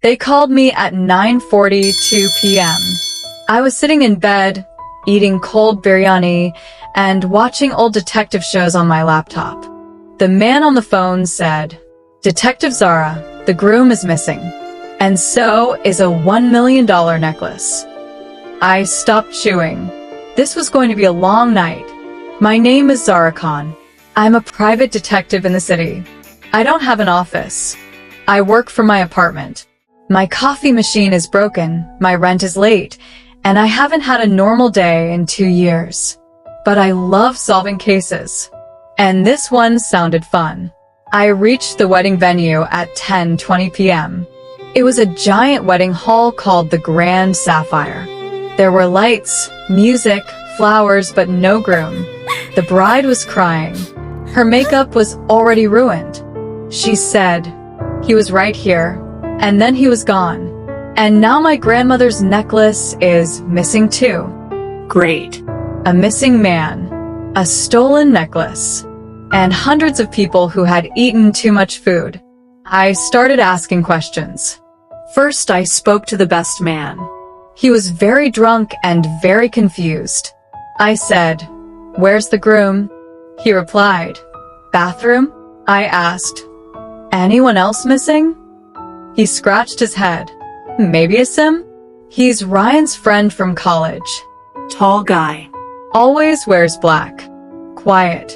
They called me at 9:42 p.m. I was sitting in bed, eating cold biryani, and watching old detective shows on my laptop. The man on the phone said, "Detective Zara, the groom is missing, and so is a $1 million necklace." I stopped chewing. This was going to be a long night. My name is Zara Khan. I'm a private detective in the city. I don't have an office. I work from my apartment. My coffee machine is broken, my rent is late, and I haven't had a normal day in 2 years. But I love solving cases. And this one sounded fun. I reached the wedding venue at 10:20 p.m. It was a giant wedding hall called the Grand Sapphire. There were lights, music, flowers, but no groom. The bride was crying. Her makeup was already ruined. She said, "He was right here, and then he was gone. And now my grandmother's necklace is missing too." Great. A missing man, a stolen necklace, and hundreds of people who had eaten too much food. I started asking questions. First, I spoke to the best man. He was very drunk and very confused. I said, "Where's the groom?" He replied, "Bathroom?" I asked, "Anyone else missing?" He scratched his head. "Maybe a sim?" He's Ryan's friend from college. Tall guy. Always wears black. Quiet.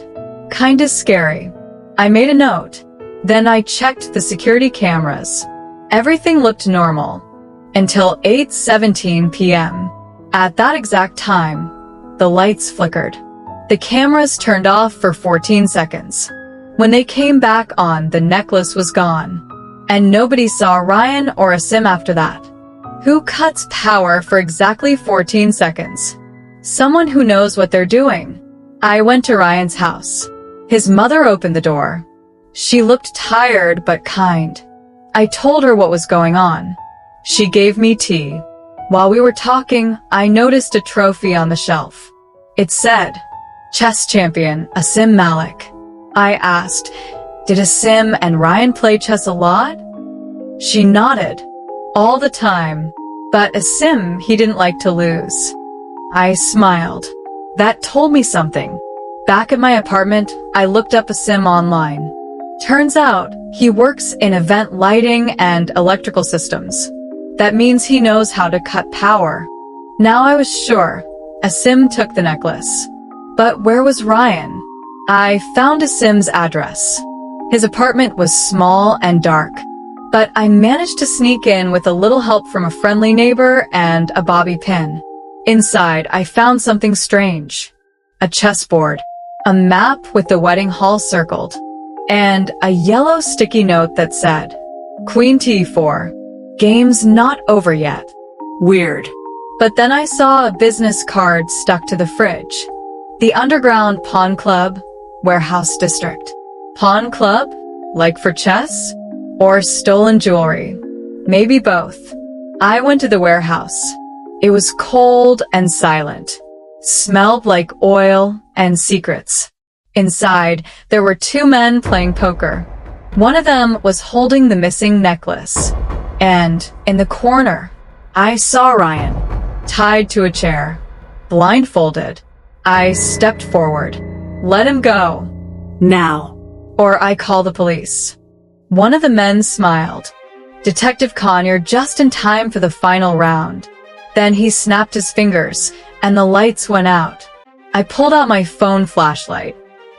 Kinda scary. I made a note. Then I checked the security cameras. Everything looked normal. Until 8:17 p.m. At that exact time, the lights flickered. The cameras turned off for 14 seconds. When they came back on, the necklace was gone. And nobody saw Ryan or a sim after that. Who cuts power for exactly 14 seconds? Someone who knows what they're doing. I went to Ryan's house. His mother opened the door. She looked tired but kind. I told her what was going on. She gave me tea. While we were talking, I noticed a trophy on the shelf. It said, "Chess Champion, Asim Malik." I asked, "Did Asim and Ryan play chess a lot?" She nodded. All the time. But Asim, he didn't like to lose. I smiled. That told me something. Back at my apartment, I looked up Asim online. Turns out, he works in event lighting and electrical systems. That means he knows how to cut power. Now I was sure. Asim took the necklace. But where was Ryan? I found Asim's address. His apartment was small and dark. But I managed to sneak in with a little help from a friendly neighbor and a bobby pin. Inside, I found something strange. A chessboard, a map with the wedding hall circled, and a yellow sticky note that said, "Queen T4. Game's not over yet." Weird. But then I saw a business card stuck to the fridge. The Underground Pawn Club, Warehouse District. Pawn Club? Like for chess? Or stolen jewelry? Maybe both. I went to the warehouse. It was cold and silent. Smelled like oil and secrets. Inside, there were 2 men playing poker. One of them was holding the missing necklace. And in the corner, I saw Ryan, tied to a chair, blindfolded. I stepped forward. "Let him go. Now. Or I call the police." One of the men smiled. "Detective Khan, you're just in time for the final round." Then he snapped his fingers, and the lights went out. I pulled out my phone flashlight.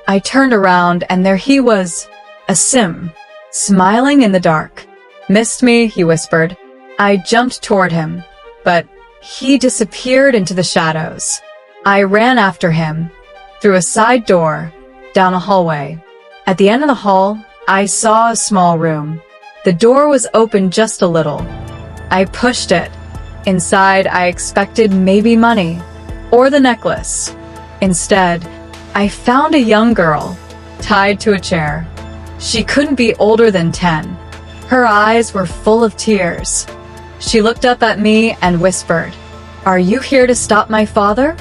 I turned around, and there he was, Asim, smiling in the dark. "Missed me," he whispered. I jumped toward him, but he disappeared into the shadows. I ran after him, through a side door, down a hallway. At the end of the hall, I saw a small room. The door was open just a little. I pushed it. Inside, I expected maybe money, or the necklace. Instead, I found a young girl, tied to a chair. She couldn't be older than 10. Her eyes were full of tears. She looked up at me and whispered, "Are you here to stop my father?"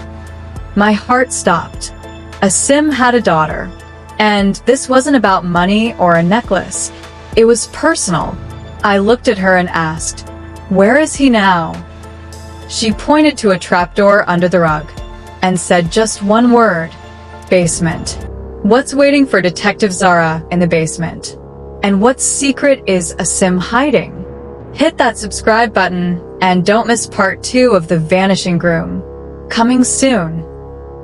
My heart stopped. Asim had a daughter. And this wasn't about money or a necklace. It was personal. I looked at her and asked, "Where is he now?" She pointed to a trapdoor under the rug and said just one word, "Basement." What's waiting for Detective Zara in the basement? And what secret is Asim hiding? Hit that subscribe button and don't miss part 2 of The Vanishing Groom. Coming soon.